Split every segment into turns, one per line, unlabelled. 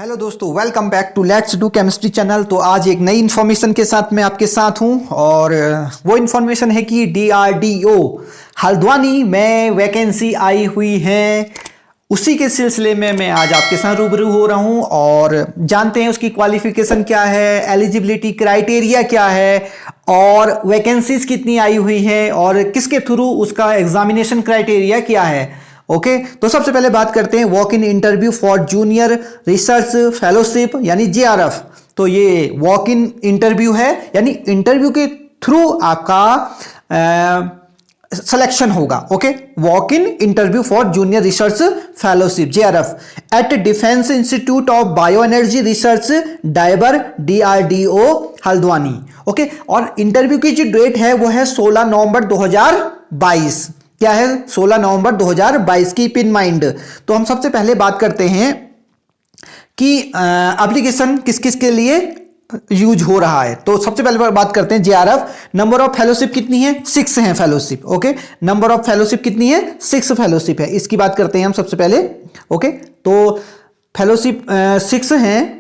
Hello दोस्तों, welcome back to let's do chemistry channel. तो आज एक नई इन्फॉर्मेशन के साथ मैं आपके साथ हूं और वो इन्फॉर्मेशन है कि डीआरडीओ हल्द्वानी में वैकेंसी आई हुई है। उसी के सिलसिले में मैं आज आपके साथ रूबरू हो रहा हूं और जानते हैं उसकी क्वालिफिकेशन क्या है, एलिजिबिलिटी क्राइटेरिया क्या है और वैकेंसीज कितनी आई हुई है और किसके थ्रू उसका एग्जामिनेशन क्राइटेरिया क्या है। ओके तो सबसे पहले बात करते हैं walk in interview for junior research fellowship यानी जेआरएफ। तो ये वॉक इन इंटरव्यू है यानी इंटरव्यू के थ्रू आपका सिलेक्शन होगा। Okay, walk in interview for junior research fellowship JRF at defence institute of bio energy research DIBER DRDO Haldwani. Okay, और interview की जो डेट है वो है 16 नवंबर 2022। क्या है? 16 नवंबर 2022 की पिन माइंड। तो हम सबसे पहले बात करते हैं कि एप्लीकेशन किस किस के लिए यूज हो रहा है। तो सबसे पहले बात करते हैं जेआरएफ। नंबर ऑफ फेलोशिप कितनी है? 6 है fellowship. Okay, number of fellowship कितनी है? 6 फेलोशिप है। इसकी बात करते हैं हम सबसे पहले। ओके, तो फेलोशिप 6 है।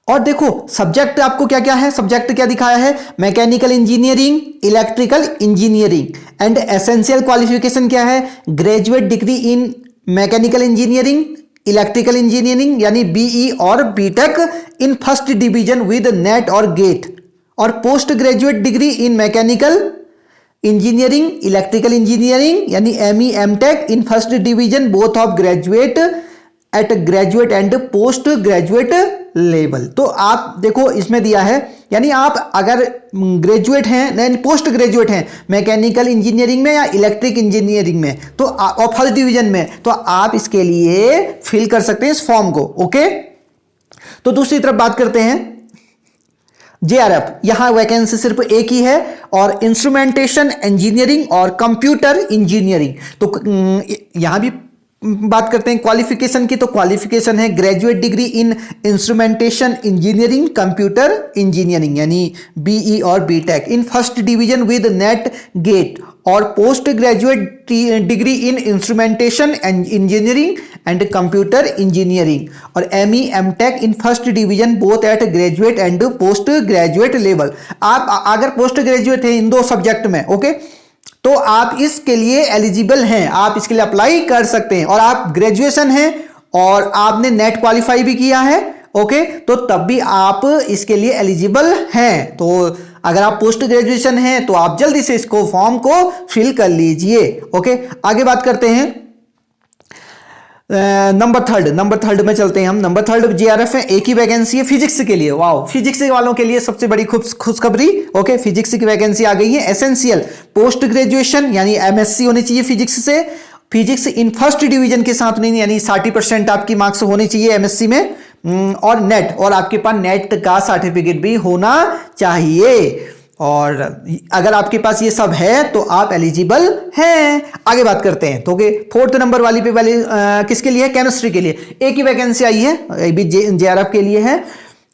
और देखो सब्जेक्ट आपको क्या क्या है, सब्जेक्ट क्या दिखाया है? Mechanical engineering, electrical engineering and essential qualification क्या है? Graduate degree in mechanical engineering, electrical engineering यानी बीई और BTech in first division with NET और गेट, और post graduate degree in mechanical engineering, electrical engineering यानी ME MTech in first division both of graduate at graduate and post graduate level. तो आप देखो इसमें दिया है यानी आप अगर ग्रेजुएट हैं यानी पोस्ट ग्रेजुएट हैं मैकेनिकल इंजीनियरिंग में या इलेक्ट्रिक इंजीनियरिंग में तो और फर्स्ट डिवीजन में, तो आप इसके लिए फिल कर सकते हैं इस फॉर्म को। ओके, तो दूसरी तरफ बात करते हैं जेआरएफ। यहां वैकेंसी सिर्फ एक ही है और इंस्ट्रूमेंटेशन इंजीनियरिंग और कंप्यूटर इंजीनियरिंग। तो यहां भी बात करते हैं क्वालिफिकेशन की। तो क्वालिफिकेशन है graduate degree in instrumentation engineering computer engineering यानी बीई और BTech in first division with NET GATE, और post graduate degree in instrumentation engineering and computer engineering और ME MTech in first division both at graduate and post graduate level. आप अगर post graduate हैं इन दो subject में, okay, तो आप इसके लिए एलिजिबल हैं, आप इसके लिए अप्लाई कर सकते हैं। और आप ग्रेजुएशन हैं और आपने नेट क्वालिफाई भी किया है, ओके, तो तब भी आप इसके लिए एलिजिबल हैं। तो अगर आप पोस्ट ग्रेजुएशन हैं तो आप जल्दी से इसको फॉर्म को फिल कर लीजिए। ओके, आगे बात करते हैं नंबर थर्ड में चलते हैं हम। नंबर थर्ड जेआरएफ है, एक ही वैकेंसी है फिजिक्स के लिए। वाओ, फिजिक्स वालों के लिए सबसे बड़ी खुशखबरी। ओके, फिजिक्स की वैकेंसी आ गई है। एसेंशियल पोस्ट ग्रेजुएशन यानी एमएससी होनी चाहिए फिजिक्स से, फिजिक्स इन फर्स्ट डिवीजन के साथ नहीं यानी 60% आपकी मार्क्स होने चाहिए एमएससी में, और नेट, और आपके पास नेट का सर्टिफिकेट भी होना चाहिए। और अगर आपके पास ये सब है तो आप एलिजिबल हैं। आगे बात करते हैं तो फोर्थ नंबर वाली पे वाली किसके लिए है? केमिस्ट्री के लिए। एक ही वैकेंसी आई है, ये भी जेआरएफ के लिए है।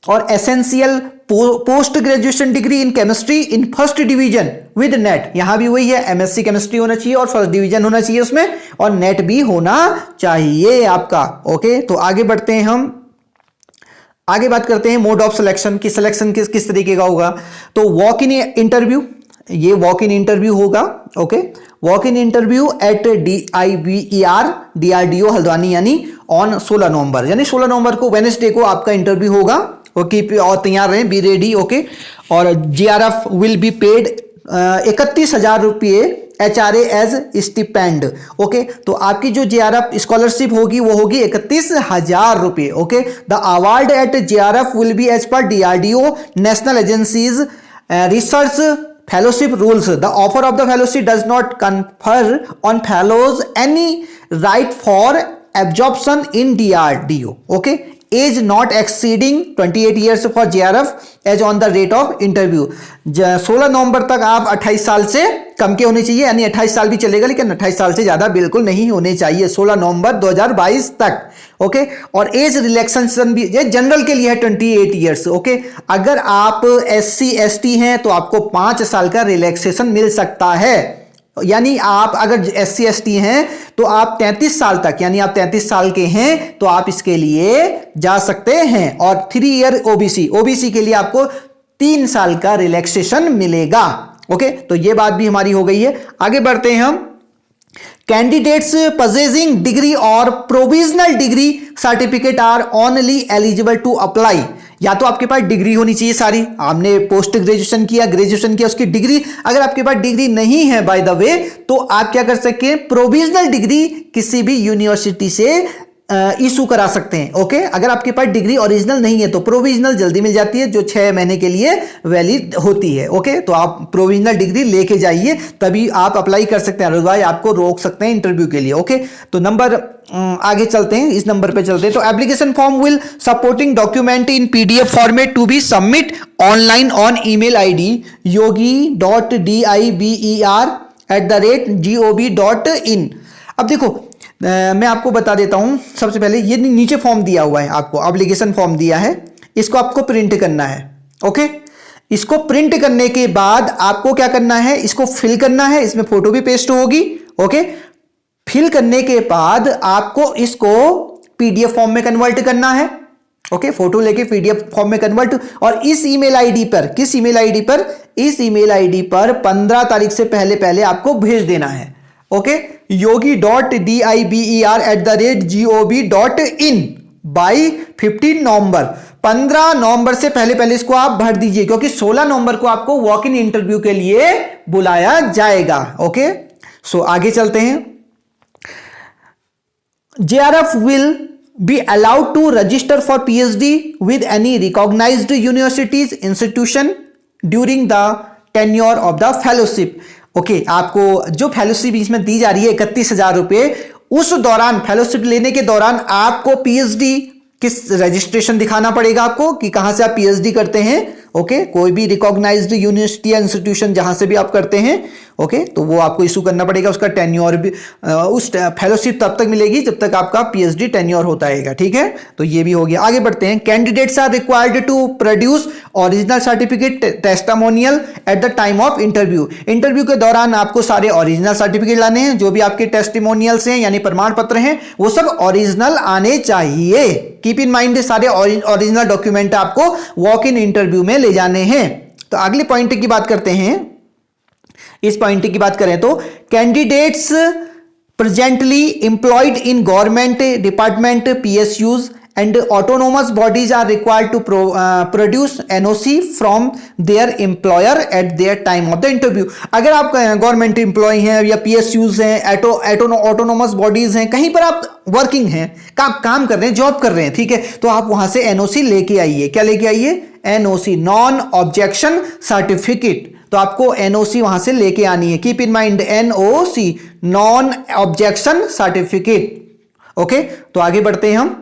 और essential post graduation degree in chemistry in first division with net, यहां भी वही है, एमएससी केमिस्ट्री होना चाहिए और फर्स्ट डिवीजन होना चाहिए उसमें, और नेट भी होना चाहिए आपका। ओके, तो आगे बढ़ते हैं हम। आगे बात करते हैं मोड ऑफ सिलेक्शन की। सिलेक्शन किस तरीके का होगा? तो वॉक इन इंटरव्यू, ये वॉक इन इंटरव्यू होगा। Okay, walk in interview at DIBER DRDO Haldwani यानी ऑन 16 नवंबर यानी 16 नवंबर को वेडनेसडे को आपका इंटरव्यू होगा। ओके, और तैयार रहें, बी रेडी। ओके, और जेआरएफ विल बी पेड 31,000 रुपये HRA एज स्टिपेंड। ओके, तो आपकी जो जेआरएफ स्कॉलरशिप होगी वो होगी 31,000 रुपये। Okay, the award at JRF will be as per DRDO national agencies research fellowship rules. The offer of the fellowship does not confer on fellows any right for absorption in DRDO. Okay, age not exceeding 28 years for JRF as on the date of interview. 16 नवंबर तक आप 28 साल से कम के होने चाहिए, यानी 28 साल भी चलेगा लेकिन 28 साल से ज्यादा बिल्कुल नहीं होने चाहिए 16 नवंबर 2022 तक। ओके, और एज रिलैक्सेशन भी ये जनरल के लिए है 28 ईयर्स। ओके, अगर आप SC ST हैं तो आपको 5 साल का रिलैक्सेशन मिल सकता है। यानी आप अगर SC ST हैं तो आप 33 साल तक, यानी आप 33 साल के हैं तो आप इसके लिए जा सकते हैं। और 3 ईयर OBC के लिए आपको 3 साल का रिलैक्सेशन मिलेगा। ओके, तो ये बात भी हमारी हो गई है। आगे बढ़ते हैं हम। कैंडिडेट्स possessing डिग्री और provisional degree certificate are only eligible to apply. या तो आपके पास डिग्री होनी चाहिए सारी, आपने पोस्ट ग्रेजुएशन किया, ग्रेजुएशन किया, उसकी डिग्री, अगर आपके पास डिग्री नहीं है बाय द वे, तो आप क्या कर सकते हैं, प्रोविजनल डिग्री किसी भी यूनिवर्सिटी से इशू करा सकते हैं। ओके, अगर आपके पास डिग्री ओरिजिनल नहीं है तो प्रोविजनल जल्दी मिल जाती है, जो 6 महीने के लिए वैलिड होती है। ओके, तो आप प्रोविजनल डिग्री लेके जाइए, तभी आप अप्लाई कर सकते हैं, अदरवाइज आपको रोक सकते हैं इंटरव्यू के लिए। ओके, तो नंबर आगे चलते हैं, इस नंबर पे चलते हैं। तो application form will supporting document in PDF format to be submit online on email ID yogi.diber@gov.in। अब देखो, मैं आपको बता देता हूं, सबसे पहले ये नीचे फॉर्म दिया हुआ है, आपको एप्लीकेशन फॉर्म दिया है, इसको आपको प्रिंट करना है। ओके, इसको प्रिंट करने के बाद आपको क्या करना है, इसको फिल करना है, इसमें फोटो भी पेस्ट होगी। ओके, फिल करने के बाद आपको इसको PDF फॉर्म में कन्वर्ट करना है। ओके, फोटो लेके PDF फॉर्म में कन्वर्ट, और इस ईमेल ID पर, किस ईमेल ID पर, इस ईमेल ID पर 15 तारीख से पहले आपको भेज देना है। ओके, yogi.diber@gov.in बाई 15 नवंबर, 15 नवंबर से पहले इसको आप भर दीजिए, क्योंकि 16 नवंबर को आपको वॉक इन इंटरव्यू के लिए बुलाया जाएगा। ओके, सो आगे चलते हैं। JRF will be allowed to register for PhD with any recognized universities institution during the tenure of the fellowship। Okay, आपको जो फेलोशिप इसमें दी जा रही है 31,000 रुपए, उस दौरान, फेलोशिप लेने के दौरान आपको PhD किस रजिस्ट्रेशन दिखाना पड़ेगा आपको, कि कहां से आप PhD करते हैं। ओके, कोई भी रिकॉग्नाइज्ड यूनिवर्सिटी या इंस्टीट्यूशन जहां से भी आप करते हैं, ओके, तो वो आपको इशू करना पड़ेगा। उसका टेन्योर भी, उस फेलोशिप तब तक मिलेगी जब तक आपका PhD टेन्योर होता है। ठीक है, तो ये भी हो गया। आगे बढ़ते हैं। Candidates are required to produce original certificate testimonial at the time of interview. Interview के दौरान आपको सारे ओरिजिनल सर्टिफिकेट लाने हैं, जो भी आपके टेस्टिमोनियल्स हैं यानी प्रमाण पत्र हैं, वो सब ओरिजिनल आने चाहिए। कीप इन माइंड, सारे ओरिजिनल डॉक्यूमेंट आपको वॉक इन इंटरव्यू में ले जाने हैं। तो अगले पॉइंट की बात करते हैं। इस पॉइंट की बात करें तो candidates presently employed in government department, PSUs and autonomous bodies are required to produce NOC from their employer at their time of the interview। अगर आप गवर्नमेंट एम्प्लॉय हैं या PSUs हैं, ऑटोनोमस बॉडीज हैं, कहीं पर आप वर्किंग हैं, काम कर रहे हैं, जॉब कर रहे हैं, ठीक है, तो आप वहां से NOC लेके आइए। क्या लेके आइए? NOC, non objection certificate. तो आपको NOC वहां से लेके आनी है। Keep in mind, NOC, non objection certificate. Okay, तो आगे बढ़ते हैं हम।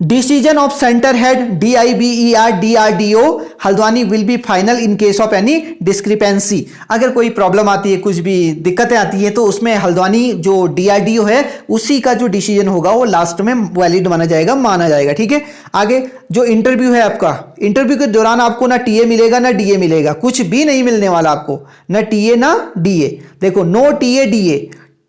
Decision of centre head DIBER DRDO Haldwani will be final in case of any discrepancy. अगर कोई प्रॉब्लम आती है, कुछ भी दिक्कतें आती है, तो उसमें हल्द्वानी जो DRDO है उसी का जो डिसीजन होगा वो लास्ट में वैलिड माना जाएगा। ठीक है, आगे जो इंटरव्यू है आपका, इंटरव्यू के दौरान आपको ना TA मिलेगा ना DA मिलेगा, कुछ भी नहीं मिलने वाला आपको, ना TA ना DA। देखो, नो TA DA।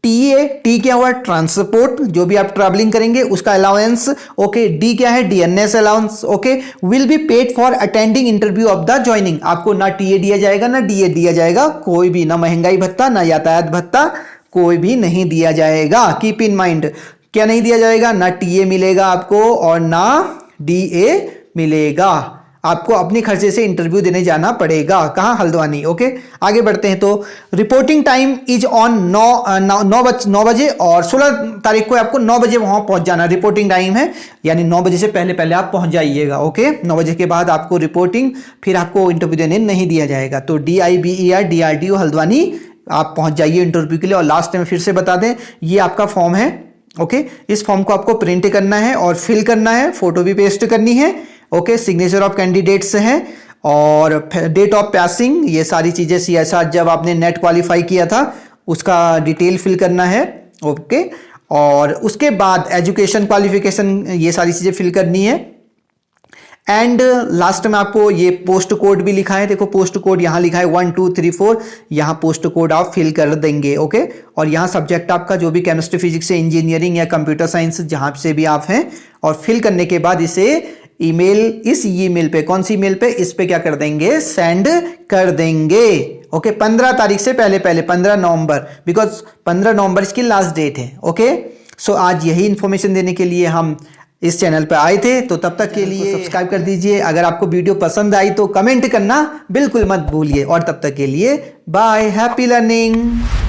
T क्या हुआ? ट्रांसपोर्ट, जो भी आप ट्रैवलिंग करेंगे उसका अलाउंस। ओके, D क्या है? DNS allowance. Okay, will be paid for attending interview of the joining. आपको ना TA दिया जाएगा ना DA दिया जाएगा, कोई भी, ना महंगाई भत्ता ना यातायात भत्ता, कोई भी नहीं दिया जाएगा। कीप इन माइंड, क्या नहीं दिया जाएगा? ना TA मिलेगा आपको और ना DA मिलेगा। आपको अपने खर्चे से इंटरव्यू देने जाना पड़ेगा। कहाँ? हल्द्वानी। ओके, आगे बढ़ते हैं। तो रिपोर्टिंग टाइम इज ऑन 9 बजे, और 16 तारीख को आपको 9 बजे वहां पहुंच जाना। रिपोर्टिंग टाइम है, यानी 9 बजे से पहले आप पहुंच जाइएगा। ओके, 9 बजे के बाद आपको रिपोर्टिंग, फिर आपको इंटरव्यू देने नहीं दिया जाएगा। तो DIBER DRDO हल्द्वानी आप पहुंच जाइए इंटरव्यू के लिए। और लास्ट में फिर से बता दें, ये आपका फॉर्म है। ओके, इस फॉर्म को आपको प्रिंट करना है और फिल करना है, फोटो भी पेस्ट करनी है। ओके, सिग्नेचर ऑफ कैंडिडेट्स है और डेट ऑफ पासिंग, ये सारी चीजें CSR जब आपने नेट क्वालिफाई किया था उसका डिटेल फिल करना है। ओके, और उसके बाद एजुकेशन क्वालिफिकेशन, ये सारी चीजें फिल करनी है। एंड लास्ट में आपको ये पोस्ट कोड भी लिखा है, देखो पोस्ट कोड यहाँ लिखा है 1 2 3 4, यहाँ पोस्ट कोड आप फिल कर देंगे। ओके, और यहाँ सब्जेक्ट आपका जो भी केमिस्ट्री फिजिक्स से इंजीनियरिंग या कंप्यूटर साइंस जहाँ से भी आप हैं, और फिल करने के बाद इसे ईमेल, इस ईमेल पे, कौन सी ईमेल पे, इस पे क्या कर देंगे, सेंड कर देंगे। ओके, 15 तारीख से पहले 15 नवंबर, बिकॉज 15 नवंबर इसकी लास्ट डेट है। ओके, सो आज यही इंफॉर्मेशन देने के लिए हम इस चैनल पर आए थे, तो तब तक के लिए सब्सक्राइब कर दीजिए। अगर आपको वीडियो पसंद आई तो कमेंट करना बिल्कुल मत भूलिए, और तब तक के लिए बाय, हैप्पी लर्निंग।